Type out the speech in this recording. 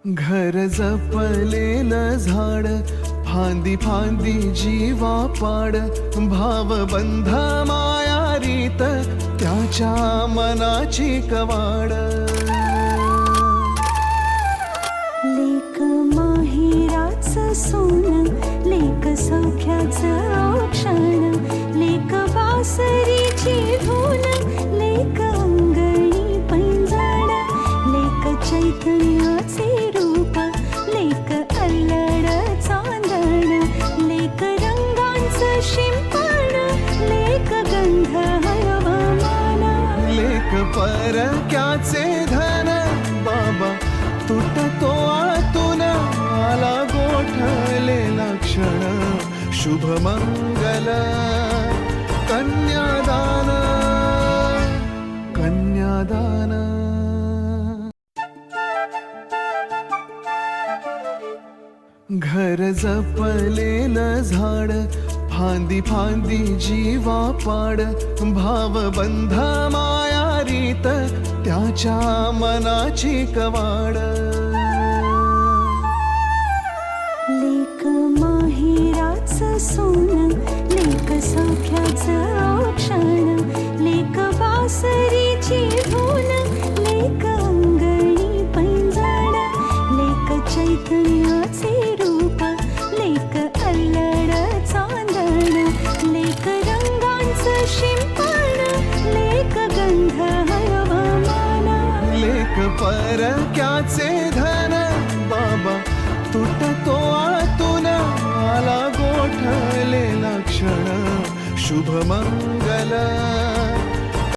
घर जपलेलं झाड, फांदी फांदी जीवा पाड, भावबंध माया रीत त्याच्या मनाची कवाड. लेक माहेराचं सोनं, लेक सौख्याचं औक्षण, लेक बासरीची धून, लेक अंगणी पैंजण, लेक चैतन्याचे रूप, लेक अल्लड चांदण, लेक रंगांचं शिंपण, लेक गंध हवामान, लेक परक्याचे धन, बाबा तुटतो आतून, आला गोठलेला क्षण, शुभ मंगल कन्यादान, कन्यादान. घर जपलेलं झाड, फांदी फांदी जीवा पाड, भावबंध माया रीत त्याच्या मनाची कवाड. लेक माहेराचं सोनं, लेक सौख्याचं औक्षण, लेक बासरीची धून, लेक अंगणी पैंजण, लेक चैतन्याचे रूप, लेक अल्लड चांदण, लेक रंगांचं शिंपण, लेक गंध हवामान, लेक परक्याचे धन, बाबा तुटतो आतून, आला गोठलेला क्षण, शुभ मंगल